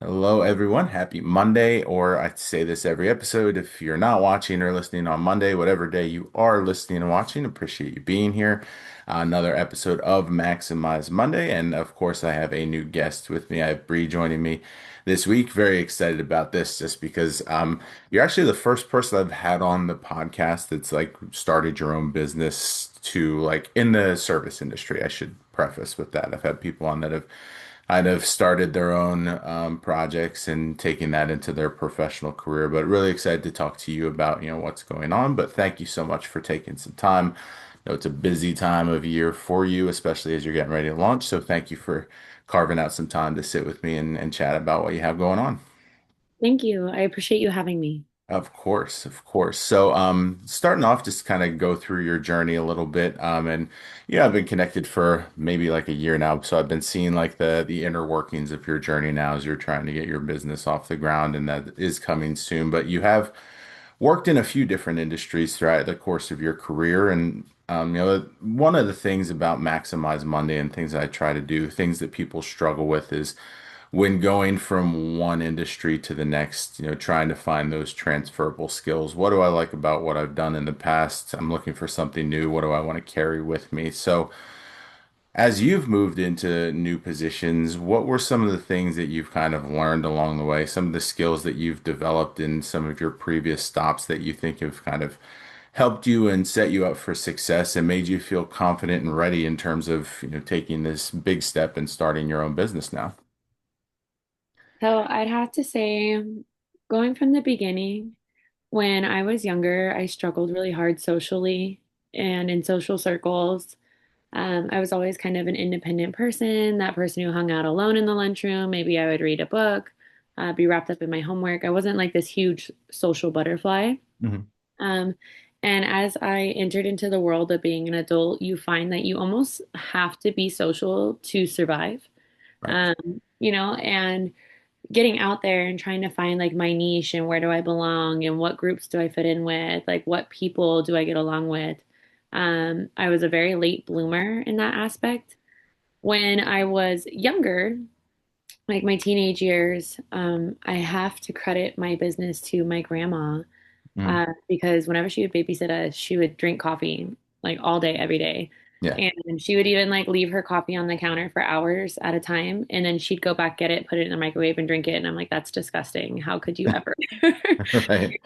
Hello, everyone. Happy Monday, or I say this every episode. If you're not watching or listening on Monday, whatever day you are listening and watching, appreciate you being here. Another episode of Maximize Monday. And of course, I have a new guest with me. I have Bree joining me this week. Very excited about this just because you're actually the first person I've had on the podcast that's like started your own business to like in the service industry. I should preface with that. I've had people on that have I'd have started their own projects and taken that into their professional career. But really excited to talk to you about, what's going on. But thank you so much for taking some time. I know it's a busy time of year for you, especially as you're getting ready to launch. So thank you for carving out some time to sit with me and chat about what you have going on. Thank you. I appreciate you having me. Of course, of course. So, starting off, just kind of go through your journey a little bit. And yeah, I've been connected for maybe like a year now. So I've been seeing like the inner workings of your journey now as you're trying to get your business off the ground, and that is coming soon. But you have worked in a few different industries throughout the course of your career, and one of the things about Maximize Monday and things I try to do, things that people struggle with is when going from one industry to the next, trying to find those transferable skills. What do I like about what I've done in the past? I'm looking for something new. What do I want to carry with me? So, as you've moved into new positions, what were some of the things that you've kind of learned along the way? Some of the skills that you've developed in some of your previous stops that you think have kind of helped you and set you up for success and made you feel confident and ready in terms of, taking this big step and starting your own business now? So I'd have to say, going from the beginning, when I was younger, I struggled really hard socially and in social circles. I was always kind of an independent person, that person who hung out alone in the lunchroom. Maybe I would read a book, be wrapped up in my homework. I wasn't like this huge social butterfly. Hmm. Um, and as I entered into the world of being an adult, you find that you almost have to be social to survive. Right. And getting out there and trying to find like my niche and where do I belong and what groups do I fit in with, like what people do I get along with. I was a very late bloomer in that aspect. When I was younger, like my teenage years, I have to credit my business to my grandma Mm. because whenever she would babysit us, she would drink coffee like all day, every day. Yeah. And she would even like leave her coffee on the counter for hours at a time. And then she'd go back, get it, put it in the microwave and drink it. And I'm like, that's disgusting. How could you ever? Right.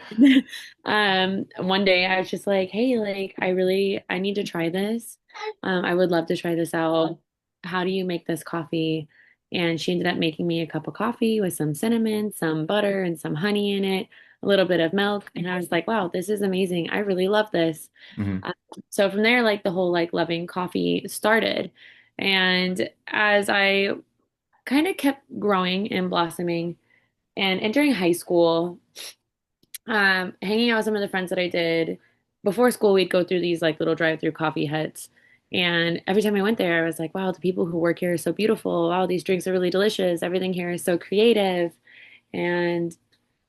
One day I was just like, hey, like, I need to try this. I would love to try this out. How do you make this coffee? And she ended up making me a cup of coffee with some cinnamon, some butter, and some honey in it, a little bit of milk. And I was like, wow, this is amazing. I really love this. Hmm. Um, so from there, like the whole like loving coffee started. And as I kind of kept growing and blossoming and entering high school, hanging out with some of the friends that I did before school, we'd go through these like little drive-through coffee huts. And every time I went there, I was like, wow, the people who work here are so beautiful. Wow, these drinks are really delicious. Everything here is so creative. And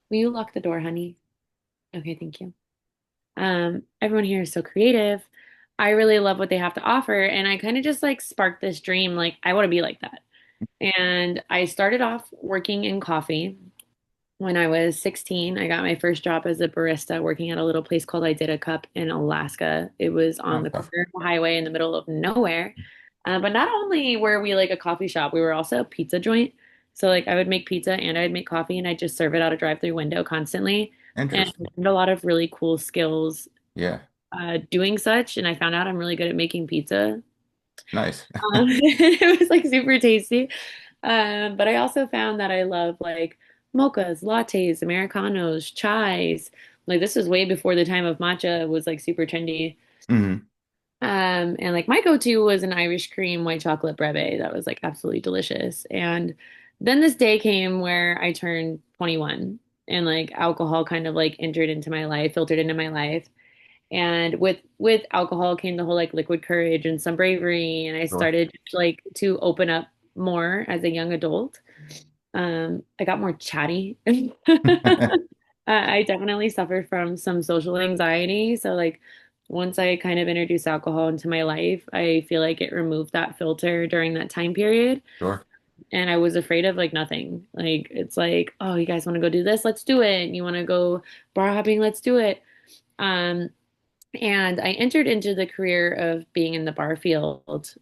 will you lock the door, honey? Okay, thank you. Everyone here is so creative. I really love what they have to offer. And I kind of just like sparked this dream, like, I want to be like that. And I started off working in coffee. When I was 16, I got my first job as a barista working at a little place called I Did a Cup in Alaska. It was on the Okay. corner of the highway in the middle of nowhere. But not only were we like a coffee shop, we were also a pizza joint. So like I would make pizza and I'd make coffee and I'd just serve it out a drive-through window constantly. And I Interesting. learned a lot of really cool skills Yeah. doing such. And I found out I'm really good at making pizza. Nice. It was like super tasty. But I also found that I love like mochas, lattes, Americanos, chais. Like this was way before the time of matcha was like super trendy. Hmm. And like my go-to was an Irish cream white chocolate breve that was like absolutely delicious. And then this day came where I turned 21 and like alcohol kind of like entered into my life, filtered into my life. And with alcohol came the whole like liquid courage and some bravery. And I Sure. started like to open up more as a young adult. I got more chatty. I definitely suffered from some social anxiety. So like once I kind of introduced alcohol into my life, I feel like it removed that filter during that time period. Sure. And I was afraid of like nothing. Like it's like, oh, you guys want to go do this? Let's do it. You want to go bar hopping? Let's do it. Um, and I entered into the career of being in the bar field,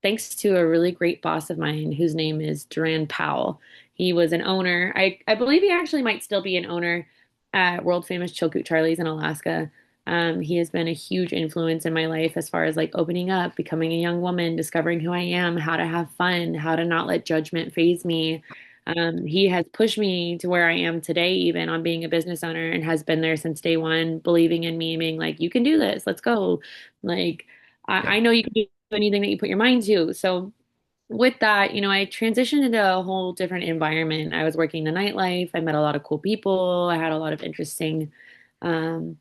thanks to a really great boss of mine whose name is Duran Powell. He was an owner. I believe he actually might still be an owner at world famous Chilkoot Charlie's in Alaska. He has been a huge influence in my life as far as like opening up, becoming a young woman, discovering who I am, how to have fun, how to not let judgment phase me. He has pushed me to where I am today, even on being a business owner, and has been there since day one, believing in me, being like, you can do this, let's go. Like, Yeah. I know you can do anything that you put your mind to. So, with that, I transitioned into a whole different environment. I was working the nightlife, I met a lot of cool people, I had a lot of interesting um,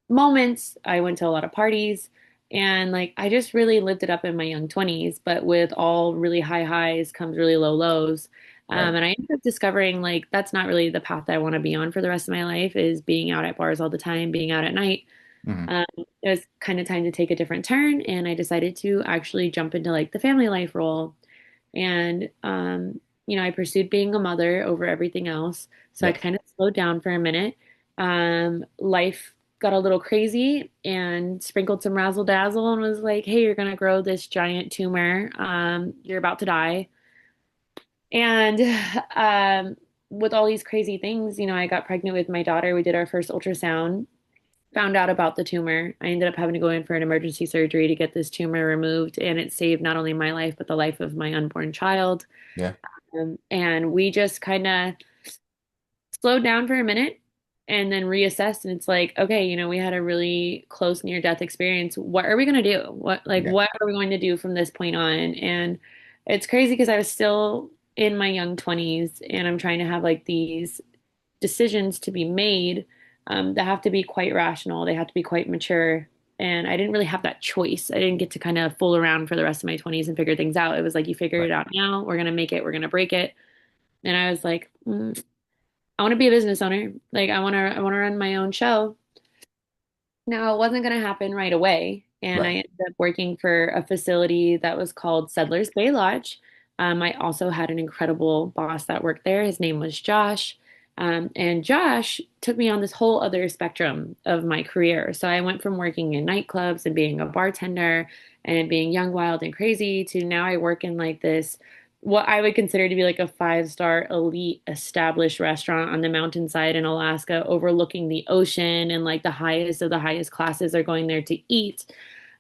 moments. I went to a lot of parties. And like I just really lived it up in my young 20s, but with all really high highs comes really low lows. Right. And I ended up discovering like that's not really the path that I want to be on for the rest of my life is being out at bars all the time, being out at night. Hmm. It was kind of time to take a different turn, and I decided to actually jump into like the family life role. And, I pursued being a mother over everything else. So I Yep. kind of slowed down for a minute. Life got a little crazy and sprinkled some razzle dazzle and was like, hey, you're going to grow this giant tumor. You're about to die. And um, with all these crazy things, I got pregnant with my daughter. We did our first ultrasound, found out about the tumor. I ended up having to go in for an emergency surgery to get this tumor removed. And it saved not only my life, but the life of my unborn child. Yeah. And we just kind of slowed down for a minute and then reassessed. And it's like, okay, we had a really close near death experience. What are we going to do? Yeah. What are we going to do from this point on? And it's crazy because I was still in my young 20s and I'm trying to have like these decisions to be made that have to be quite rational. They have to be quite mature. And I didn't really have that choice. I didn't get to kind of fool around for the rest of my 20s and figure things out. It was like, you figure it Right. out now. We're going to make it. We're going to break it. And I was like, I want to be a business owner. Like I want to run my own show. Now, it wasn't going to happen right away. And I Right. ended up working for a facility that was called Settlers Bay Lodge. I also had an incredible boss that worked there. His name was Josh. And Josh took me on this whole other spectrum of my career. So I went from working in nightclubs and being a bartender and being young, wild, and crazy to now I work in like this what I would consider to be like a five-star elite established restaurant on the mountainside in Alaska, overlooking the ocean, and like the highest of the highest classes are going there to eat.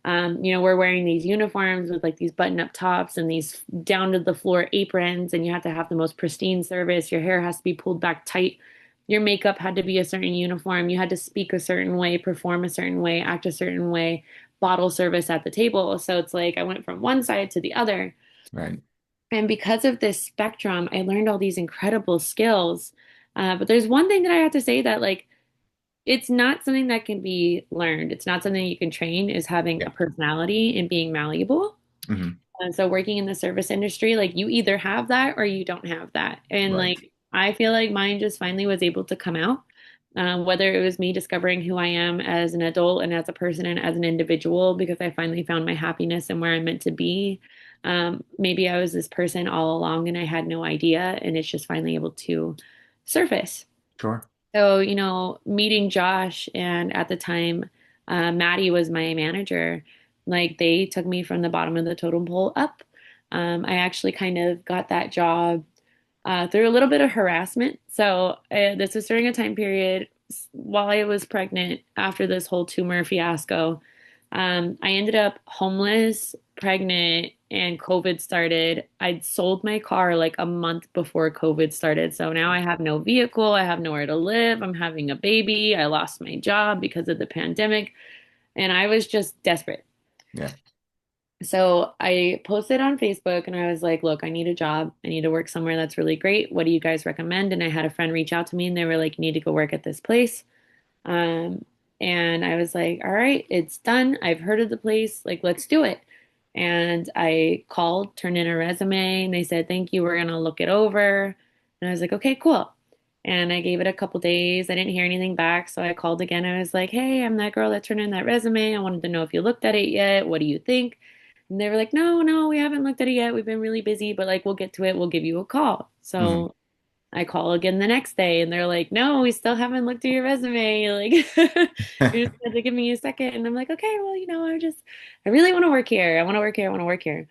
We're wearing these uniforms with like these button-up tops and these down to the floor aprons, and you have to have the most pristine service. Your hair has to be pulled back tight. Your makeup had to be a certain uniform. You had to speak a certain way, perform a certain way, act a certain way, bottle service at the table. So it's like I went from one side to the other. Right. And because of this spectrum, I learned all these incredible skills. But there's one thing that I have to say that like it's not something that can be learned. It's not something you can train, is having Yeah. a personality and being malleable. Hmm. And so working in the service industry, like you either have that or you don't have that. And Right. like I feel like mine just finally was able to come out. Whether it was me discovering who I am as an adult and as a person and as an individual, because I finally found my happiness and where I'm meant to be. Maybe I was this person all along and I had no idea, and it's just finally able to surface. Sure. So, meeting Josh and at the time, Maddie was my manager. Like they took me from the bottom of the totem pole up. I actually kind of got that job through a little bit of harassment. So this was during a time period while I was pregnant after this whole tumor fiasco. I ended up homeless, pregnant, and COVID started. I'd sold my car like a month before COVID started. So now I have no vehicle. I have nowhere to live. I'm having a baby. I lost my job because of the pandemic. And I was just desperate. Yeah. So I posted on Facebook and I was like, look, I need a job. I need to work somewhere that's really great. What do you guys recommend? And I had a friend reach out to me and they were like, you need to go work at this place. Um, and I was like, all right, it's done. I've heard of the place. Like, let's do it. And I called, turned in a resume, and they said, thank you. We're going to look it over. And I was like, okay, cool. And I gave it a couple days. I didn't hear anything back. So I called again. I was like, hey, I'm that girl that turned in that resume. I wanted to know if you looked at it yet. What do you think? And they were like, no, no, we haven't looked at it yet. We've been really busy, but like we'll get to it. We'll give you a call. Hmm. So I call again the next day and they're like, no, we still haven't looked at your resume. Like, you're just going to give me a second. And I'm like, okay, well, I really want to work here. I want to work here. I want to work here.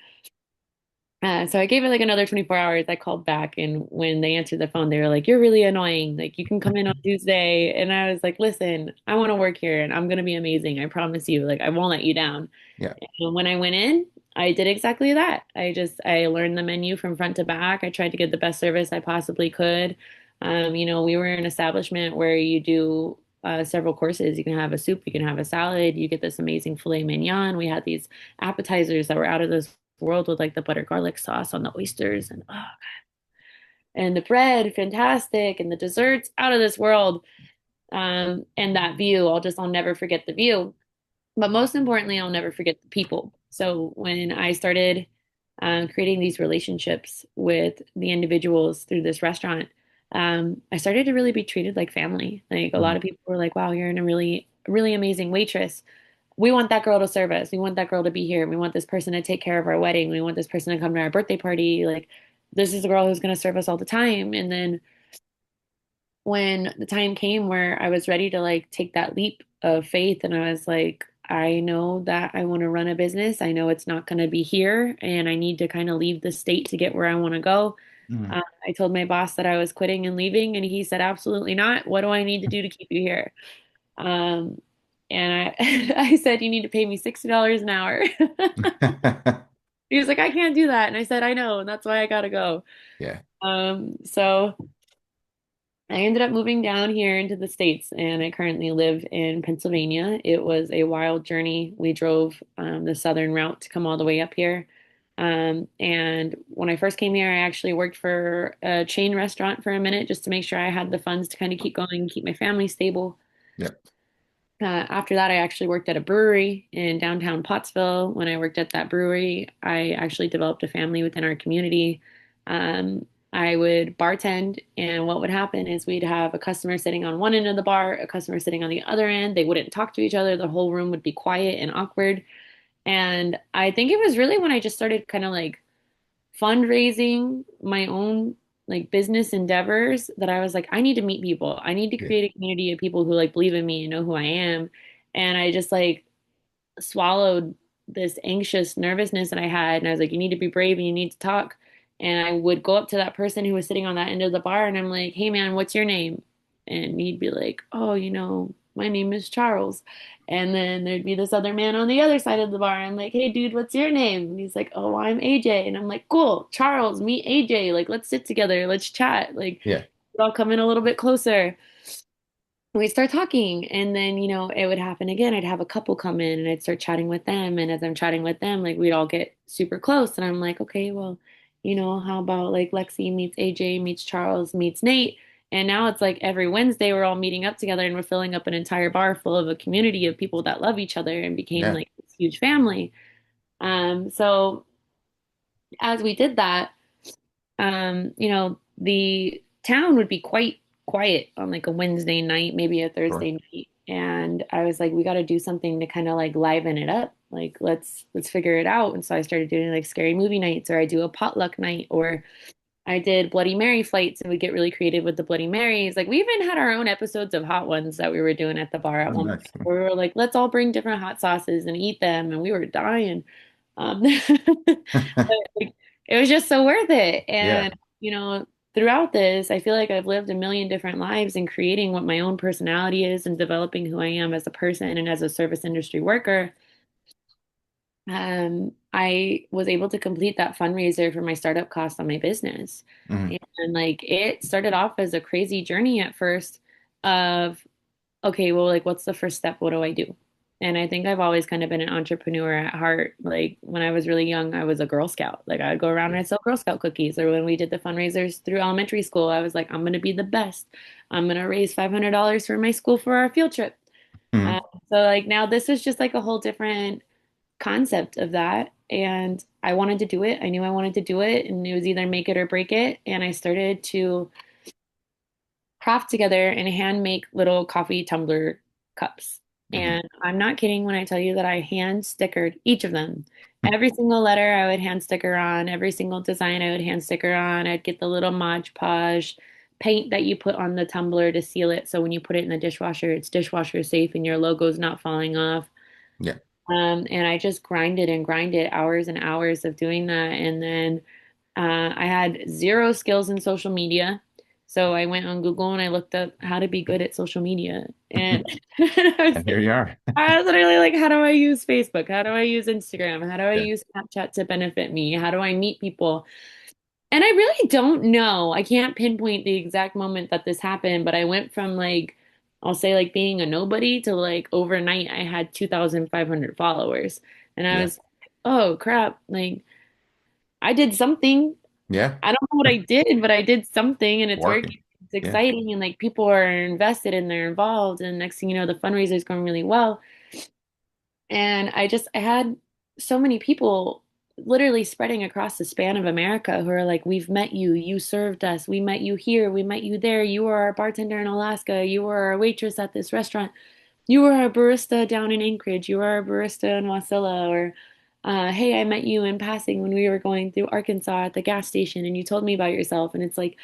So I gave it like another 24 hours. I called back, and when they answered the phone, they were like, "You're really annoying. Like, you can come in on Tuesday." And I was like, "Listen, I want to work here, and I'm gonna be amazing. I promise you. Like, I won't let you down." Yeah. And when I went in, I did exactly that. I learned the menu from front to back. I tried to get the best service I possibly could. We were an establishment where you do several courses. You can have a soup, you can have a salad, you get this amazing filet mignon. We had these appetizers that were out of this world with like the butter garlic sauce on the oysters and the bread, fantastic, and the desserts out of this world. And that view, I'll never forget the view. But most importantly, I'll never forget the people. So when I started creating these relationships with the individuals through this restaurant, I started to really be treated like family. Like a lot Hmm. of people were like, "Wow, you're a really, really amazing waitress. We want that girl to serve us. We want that girl to be here. We want this person to take care of our wedding. We want this person to come to our birthday party. Like, this is the girl who's going to serve us all the time." And then when the time came where I was ready to like take that leap of faith and I was like, I know that I want to run a business. I know it's not going to be here and I need to kind of leave the state to get where I want to go. Hmm. I told my boss that I was quitting and leaving and he said, absolutely not. What do I need to do to keep you here? Um, and I said, you need to pay me $60 an hour. He was like, I can't do that. And I said, I know, and that's why I gotta go. Yeah. So I ended up moving down here into the States and I currently live in Pennsylvania. It was a wild journey. We drove the southern route to come all the way up here. And when I first came here, I actually worked for a chain restaurant for a minute just to make sure I had the funds to kind of keep going and keep my family stable. Yep. After that, I actually worked at a brewery in downtown Pottsville. When I worked at that brewery, I actually developed a family within our community. I would bartend, and what would happen is we'd have a customer sitting on one end of the bar, a customer sitting on the other end. They wouldn't talk to each other. The whole room would be quiet and awkward. And I think it was really when I just started kind of like fundraising my own like business endeavors that I was like, I need to meet people. I need to Yeah. create a community of people who like believe in me and know who I am. And I just like swallowed this anxious nervousness that I had. And I was like, you need to be brave and you need to talk. And I would go up to that person who was sitting on that end of the bar and I'm like, hey man, what's your name? And he'd be like, oh, my name is Charles. And then there'd be this other man on the other side of the bar. I'm like, hey dude, what's your name? And he's like, oh, I'm AJ. And I'm like, cool, Charles, meet AJ. Like, let's sit together, let's chat. Like, Yeah. I'll come in a little bit closer. We'd start talking and then it would happen again. I'd have a couple come in and I'd start chatting with them, and as I'm chatting with them, like we'd all get super close and I'm like, okay, well, how about like Lexi meets AJ meets Charles meets Nate, and now it's like every Wednesday we're all meeting up together and we're filling up an entire bar full of a community of people that love each other and became Yeah. like this huge family. So as we did that, the town would be quite quiet on like a Wednesday night, maybe a Sure. Thursday night. And I was like, we got to do something to kind of like liven it up. Like, let's figure it out. And so I started doing like scary movie nights, or I do a potluck night, or I did Bloody Mary flights and we get really creative with the Bloody Marys. Like, we even had our own episodes of hot ones that we were doing at the bar at Oh, one point nice. where we were like, let's all bring different hot sauces and eat them. And we were dying. But like, it was just so worth it. Yeah. And, throughout this, I feel like I've lived a million different lives in creating what my own personality is and developing who I am as a person and as a service industry worker. I was able to complete that fundraiser for my startup costs on my business. Hmm. And like it started off as a crazy journey at first of okay, well, like, what's the first step? What do I do? And I think I've always kind of been an entrepreneur at heart. Like, when I was really young, I was a Girl Scout. Like, I'd go around and Yeah. I'd sell Girl Scout cookies. Or when we did the fundraisers through elementary school, I was like, I'm going to be the best. I'm going to raise $500 for my school for our field trip. Hmm. Uh, so, like, now this is just like a whole different concept of that. And I wanted to do it. I knew I wanted to do it. And it was either make it or break it. And I started to craft together and hand make little coffee tumbler cups. Hmm. And I'm not kidding when I tell you that I hand stickered each of them. every single letter I would hand sticker on, every single design I would hand sticker on. I'd get the little Mod Podge paint that you put on the tumbler to seal it. So when you put it in the dishwasher, it's dishwasher safe and your logo's not falling off. Yeah. And I just grinded and grinded hours and hours of doing that. And then I had zero skills in social media. So I went on Google and I looked up how to be good at social media. And And here you are. I was literally like, how do I use Facebook? How do I use Instagram? How do I Yeah. use Snapchat to benefit me? How do I meet people? And I really don't know. I can't pinpoint the exact moment that this happened, but I went from like, I'll say like being a nobody to like overnight I had 2,500 followers. And I Yeah. was, oh crap, like I did something. Yeah. I don't know what I did, but I did something and it's Working. working. It's Yeah. exciting and like people are invested and they're involved. And next thing you know, the fundraiser is going really well. And I had so many people literally spreading across the span of America who are like, we've met you, you served us, we met you here, we met you there, you were our bartender in Alaska, you were our waitress at this restaurant, you were our barista down in Anchorage, you were our barista in Wasilla, or hey, I met you in passing when we were going through Arkansas at the gas station and you told me about yourself. And it's like,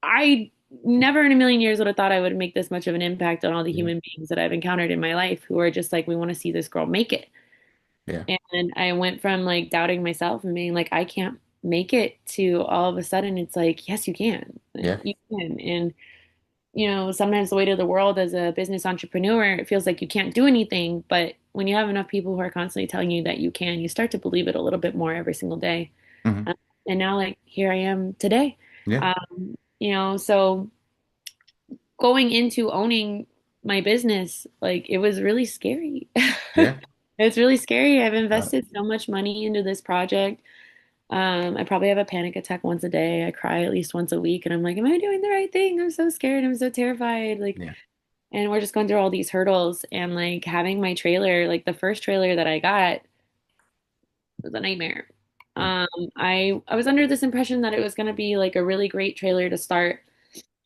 I never in a million years would have thought I would make this much of an impact on all the Yeah. human beings that I've encountered in my life who are just like, we want to see this girl make it. Yeah. And I went from like doubting myself and being like, I can't make it to all of a sudden it's like, yes, you can. Yeah. You can. And, sometimes the weight of the world as a business entrepreneur, it feels like you can't do anything. But when you have enough people who are constantly telling you that you can, you start to believe it a little bit more every single day. Hmm. Um, and now, like, here I am today. Yeah. So going into owning my business, like it was really scary. Yeah. It's really scary. I've Uh, invested so much money into this project. I probably have a panic attack once a day. I cry at least once a week, and I'm like, am I doing the right thing? I'm so scared. I'm so terrified. Like, yeah. and we're just going through all these hurdles, and like having my trailer, like the first trailer that I got was a nightmare. Mm. Um, I was under this impression that it was going to be like a really great trailer to start.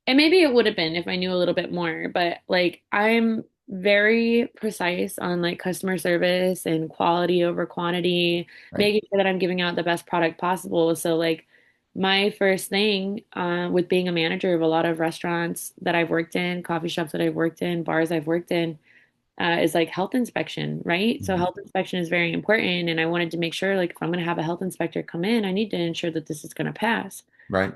And maybe it would have been if I knew a little bit more, but like I'm very precise on like customer service and quality over quantity, Right. making sure that I'm giving out the best product possible. So like my first thing with being a manager of a lot of restaurants that I've worked in, coffee shops that I've worked in, bars I've worked in, is like health inspection, right? So Mhm. health inspection is very important, and I wanted to make sure like if I'm going to have a health inspector come in, I need to ensure that this is going to pass. Right.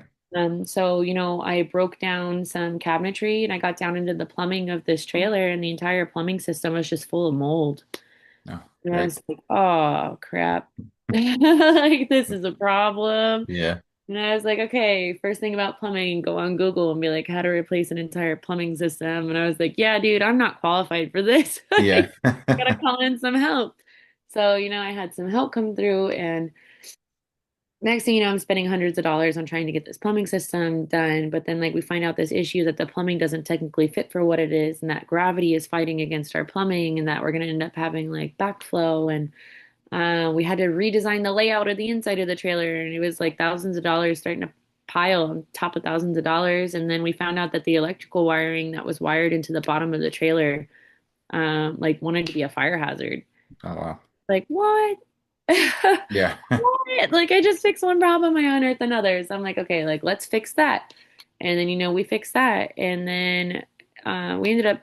So, I broke down some cabinetry and I got down into the plumbing of this trailer, and the entire plumbing system was just full of mold. Oh, And I right. was like, oh crap. Like this is a problem. Yeah. And I was like, okay, first thing about plumbing, go on Google and be like, how to replace an entire plumbing system. And I was like, yeah, dude, I'm not qualified for this. Yeah. Like, gotta call in some help. So, I had some help come through, and next thing you know, I'm spending hundreds of dollars on trying to get this plumbing system done. But then, like, we find out this issue that the plumbing doesn't technically fit for what it is, and that gravity is fighting against our plumbing, and that we're going to end up having like backflow. And we had to redesign the layout of the inside of the trailer, and it was like thousands of dollars starting to pile on top of thousands of dollars. And then we found out that the electrical wiring that was wired into the bottom of the trailer, like, wanted to be a fire hazard. Oh, wow. Like, what? Yeah. What? Like, I just fixed one problem, I unearthed another. So I'm like, okay, like, let's fix that. And then, we fixed that. And then we ended up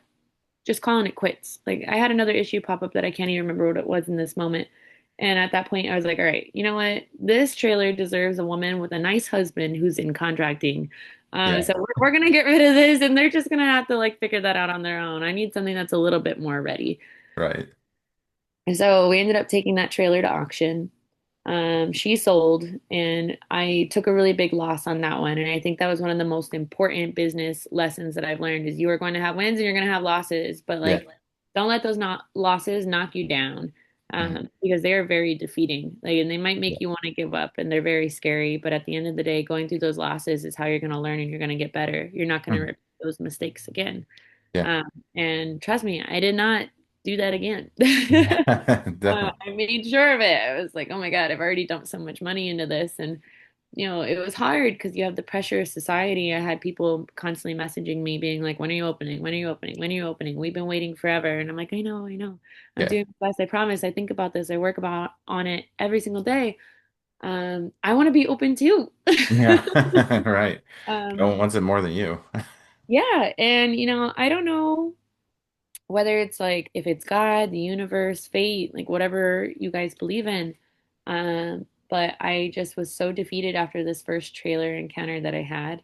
just calling it quits. Like, I had another issue pop up that I can't even remember what it was in this moment. And at that point, I was like, all right, you know what? This trailer deserves a woman with a nice husband who's in contracting. Yeah. So we're going to get rid of this, and they're just going to have to like figure that out on their own. I need something that's a little bit more ready. Right. And so we ended up taking that trailer to auction. She sold, and I took a really big loss on that one. And I think that was one of the most important business lessons that I've learned is you are going to have wins and you're going to have losses, but Yeah. like don't let those not losses knock you down. Mhm. Because they are very defeating. Like, and they might Yeah. make you want to give up, and they're very scary. But at the end of the day, going through those losses is how you're going to learn and you're going to get better. You're not going to Mhm. repeat those mistakes again. Yeah. Um, and trust me, I did not do that again. Definitely. I made sure of it. I was like, oh my God, I've already dumped so much money into this. And it was hard because you have the pressure of society. I had people constantly messaging me being like, when are you opening? When are you opening? When are you opening? We've been waiting forever. And I'm like, I know, I know. I'm Yeah. doing my best. I promise. I think about this. I work about on it every single day. I want to be open too. Yeah. Right. No Um, one wants it more than you. yeah, and I don't know whether it's like if it's God, the universe, fate, like whatever you guys believe in. But I just was so defeated after this first trailer encounter that I had.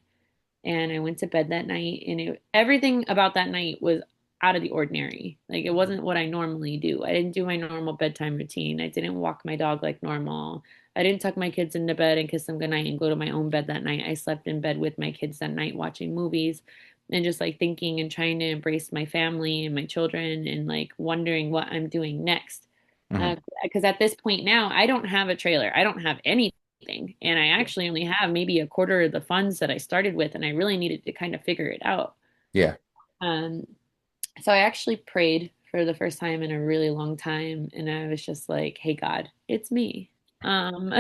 And I went to bed that night, and everything about that night was out of the ordinary. Like it wasn't what I normally do. I didn't do my normal bedtime routine. I didn't walk my dog like normal. I didn't tuck my kids into bed and kiss them goodnight and go to my own bed that night. I slept in bed with my kids that night watching movies and just like thinking and trying to embrace my family and my children and like wondering what I'm doing next. Hmm. Because at this point now, I don't have a trailer. I don't have anything. And I Yeah. actually only have maybe a quarter of the funds that I started with, and I really needed to kind of figure it out. Yeah. Um, so I actually prayed for the first time in a really long time, and I was just like, "Hey God, it's me. Um,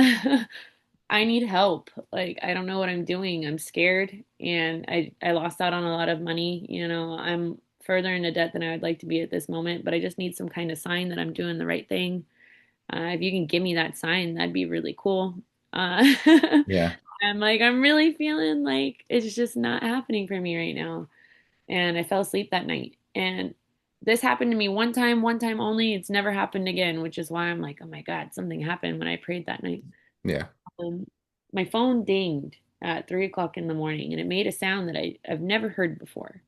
I need help. Like, I don't know what I'm doing. I'm scared, and I lost out on a lot of money. I'm further into debt than I would like to be at this moment, but I just need some kind of sign that I'm doing the right thing. If you can give me that sign, that'd be really cool." Uh, Yeah. I'm like, I'm really feeling like it's just not happening for me right now. And I fell asleep that night. And this happened to me one time only. It's never happened again, which is why I'm like, oh my God, something happened when I prayed that night. Yeah. Um, my phone dinged at 3 o'clock in the morning and it made a sound that I've never heard before.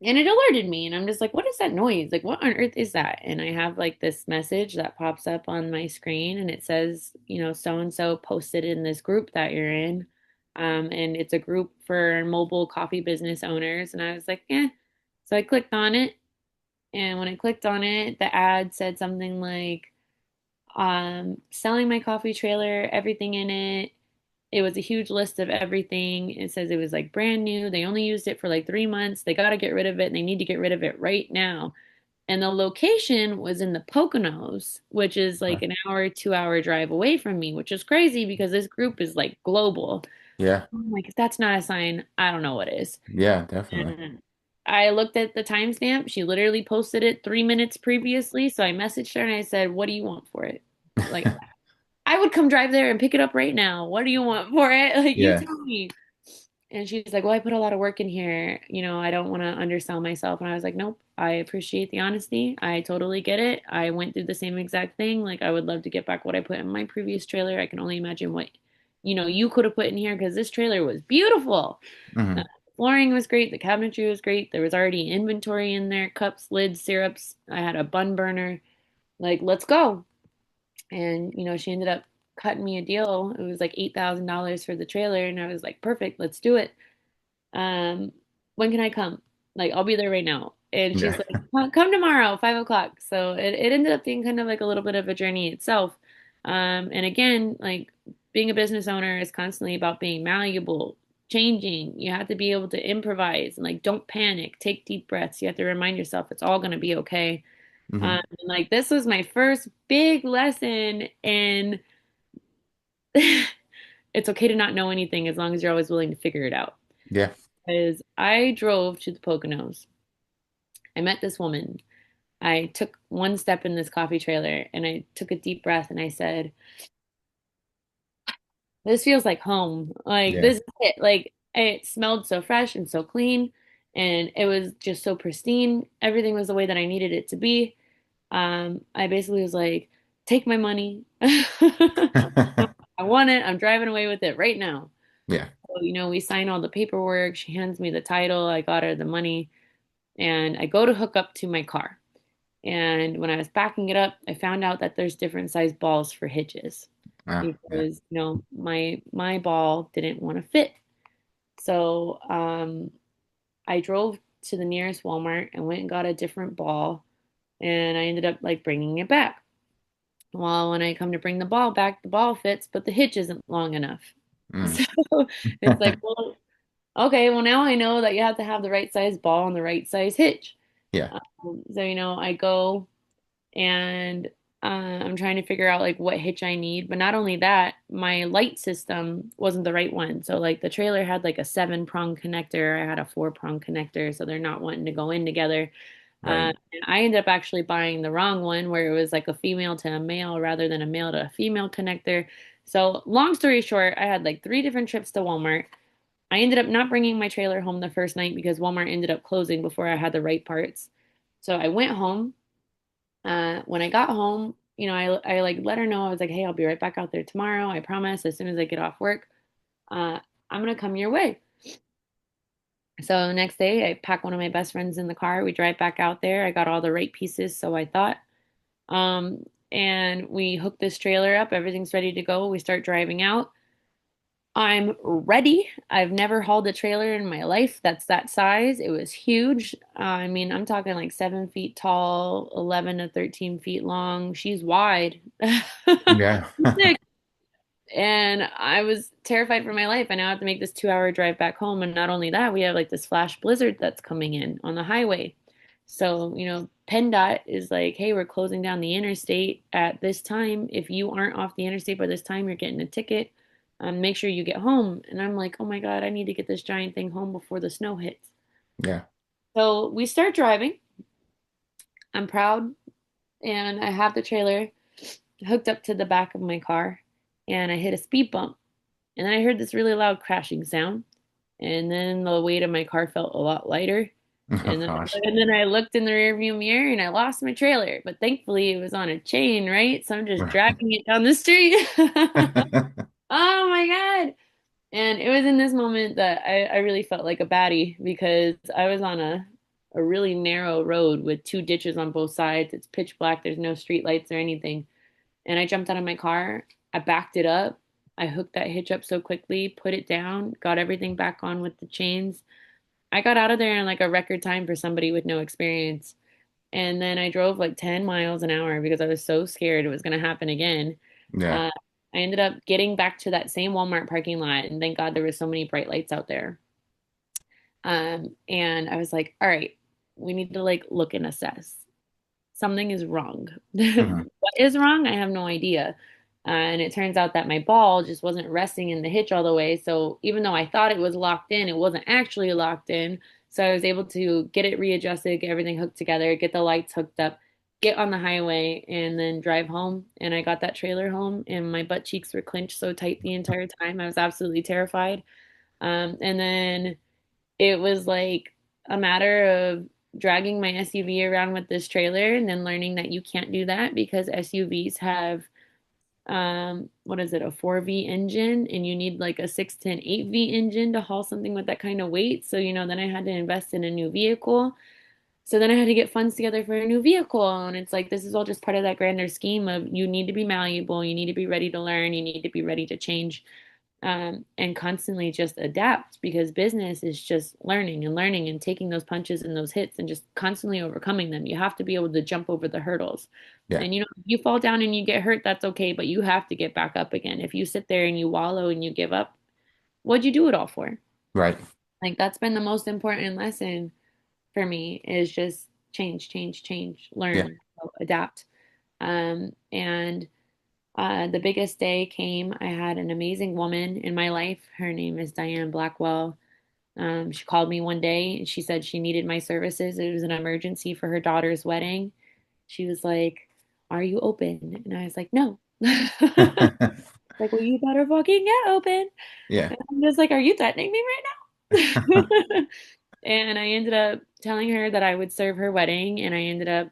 And it alerted me, and I'm just like, what is that noise? Like, what on earth is that? And I have like this message that pops up on my screen, and it says, so and so posted in this group that you're in. And it's a group for mobile coffee business owners. And I was like, eh. So I clicked on it. And when I clicked on it, the ad said something like, selling my coffee trailer, everything in it. It was a huge list of everything. It says it was like brand new. They only used it for like 3 months. They got to get rid of it and they need to get rid of it right now. And the location was in the Poconos, which is like an hour, 2 hour drive away from me, which is crazy because this group is like global. Yeah. I'm like, if that's not a sign, I don't know what is. Yeah, definitely. And I looked at the timestamp. She literally posted it 3 minutes previously. So I messaged her and I said, what do you want for it? Like, I would come drive there and pick it up right now. What do you want for it? Like, you Yeah. tell me. And she's like, well, I put a lot of work in here. I don't want to undersell myself. And I was like, nope, I appreciate the honesty. I totally get it. I went through the same exact thing. Like, I would love to get back what I put in my previous trailer. I can only imagine what, you could have put in here because this trailer was beautiful. Uh, Hmm. flooring was great. The cabinetry was great. There was already inventory in there, cups, lids, syrups. I had a bun burner. Like, let's go. And, she ended up cutting me a deal. It was like $8,000 for the trailer. And I was like, perfect, let's do it. Um, when can I come? Like, I'll be there right now. And she's Yeah. like, come tomorrow, 5 o'clock. So it ended up being kind of like a little bit of a journey itself. And again, like being a business owner is constantly about being malleable, changing. You have to be able to improvise and like don't panic, take deep breaths. You have to remind yourself it's all going to be okay. Hmm. And, like this was my first big lesson in it's okay to not know anything as long as you're always willing to figure it out. Yeah. Because I drove to the Poconos. I met this woman. I took one step in this coffee trailer and I took a deep breath and I said, this feels like home. Like Yeah. this is it. Like it smelled so fresh and so clean and it was just so pristine. Everything was the way that I needed it to be. I basically was like, take my money. I want it. I'm driving away with it right now. Yeah. So, we sign all the paperwork. She hands me the title. I got her the money and I go to hook up to my car. And when I was backing it up, I found out that there's different size balls for hitches Ah, yeah. because, my ball didn't want to fit. So, I drove to the nearest Walmart and went and got a different ball and I ended up like bringing it back. Well, when I come to bring the ball back, the ball fits, but the hitch isn't long enough. Mm. So it's like, well, okay, well, now I know that you have to have the right size ball and the right size hitch. Yeah. So, I go and I'm trying to figure out like what hitch I need. But not only that, my light system wasn't the right one. So like the trailer had like a 7 prong connector. I had a 4 prong connector, so they're not wanting to go in together. Right. And I ended up actually buying the wrong one where it was like a female to a male rather than a male to a female connector. So long story short, I had like 3 different trips to Walmart. I ended up not bringing my trailer home the first night because Walmart ended up closing before I had the right parts. So I went home. When I got home, I like let her know. I was like, "Hey, I'll be right back out there tomorrow. I promise. As soon as I get off work, uh, I'm gonna come your way." So the next day, I pack one of my best friends in the car. We drive back out there. I got all the right pieces, so I thought. And we hook this trailer up. Everything's ready to go. We start driving out. I'm ready. I've never hauled a trailer in my life that's that size. It was huge. I mean, I'm talking like 7 feet tall, 11 to 13 feet long. She's wide. Yeah. Sick. And I was terrified for my life. I now have to make this 2 hour drive back home. And not only that, we have like this flash blizzard that's coming in on the highway. So, PennDOT is like, hey, we're closing down the interstate at this time. If you aren't off the interstate by this time, you're getting a ticket. Make sure you get home. And I'm like, oh my God, I need to get this giant thing home before the snow hits. Yeah. So we start driving. I'm proud. And I have the trailer hooked up to the back of my car. And I hit a speed bump. And then I heard this really loud crashing sound. And then the weight of my car felt a lot lighter. Oh And then, gosh. and then I looked in the rearview mirror and I lost my trailer. But thankfully it was on a chain, right? So I'm just dragging it down the street. Oh my God. And it was in this moment that I really felt like a baddie because I was on a really narrow road with 2 ditches on both sides. It's pitch black, there's no street lights or anything. And I jumped out of my car. I backed it up. I hooked that hitch up so quickly, put it down, got everything back on with the chains. I got out of there in like a record time for somebody with no experience. And then I drove like 10 miles an hour because I was so scared it was going to happen again. Yeah. Uh, I ended up getting back to that same Walmart parking lot, and thank God there was so many bright lights out there. And I was like, all right, we need to like look and assess. Something is wrong. Hmm. What is wrong? I have no idea. And it turns out that my ball just wasn't resting in the hitch all the way. So even though I thought it was locked in, it wasn't actually locked in. So I was able to get it readjusted, get everything hooked together, get the lights hooked up, get on the highway, and then drive home. And I got that trailer home, and my butt cheeks were clenched so tight the entire time. I was absolutely terrified. And then it was like a matter of dragging my SUV around with this trailer and then learning that you can't do that because SUVs have what is it, a 4V engine, and you need like a 6 to an 8V engine to haul something with that kind of weight. So, then I had to invest in a new vehicle. So then I had to get funds together for a new vehicle. And it's like, this is all just part of that grander scheme of you need to be malleable, you need to be ready to learn, you need to be ready to change, and constantly just adapt because business is just learning and taking those punches and those hits and just constantly overcoming them. You have to be able to jump over the hurdles. Yeah. And if you fall down and you get hurt, that's okay, but you have to get back up again. If you sit there and you wallow and you give up, what'd you do it all for? Right. Like that's been the most important lesson for me is just change, Yeah. learn, adapt. And the biggest day came. I had an amazing woman in my life. Her name is Diane Blackwell. She called me one day and she said she needed my services. It was an emergency for her daughter's wedding. She was like, "Are you open?" And I was like, "No." Like, well, you better fucking get open. Yeah. And I'm just like, "Are you threatening me right now?" And I ended up telling her that I would serve her wedding, and I ended up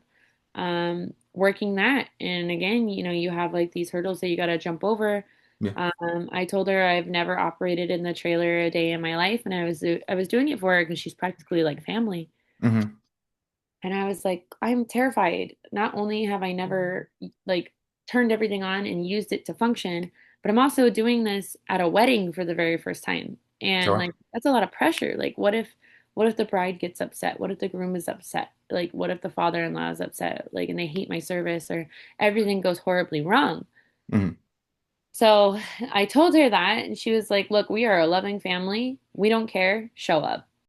working that. And again, you have like these hurdles that you got to jump over. Yeah. I told her I've never operated in the trailer a day in my life, and I was doing it for her because she's practically like family. Hmm. And I was like, I'm terrified. Not only have I never like turned everything on and used it to function, but I'm also doing this at a wedding for the very first time. And Sure. like that's a lot of pressure. Like what if the bride gets upset? What if the groom is upset? Like what if the father-in-law is upset? Like and they hate my service or everything goes horribly wrong. Hmm. So I told her that and she was like, "Look, we are a loving family. We don't care. Show up."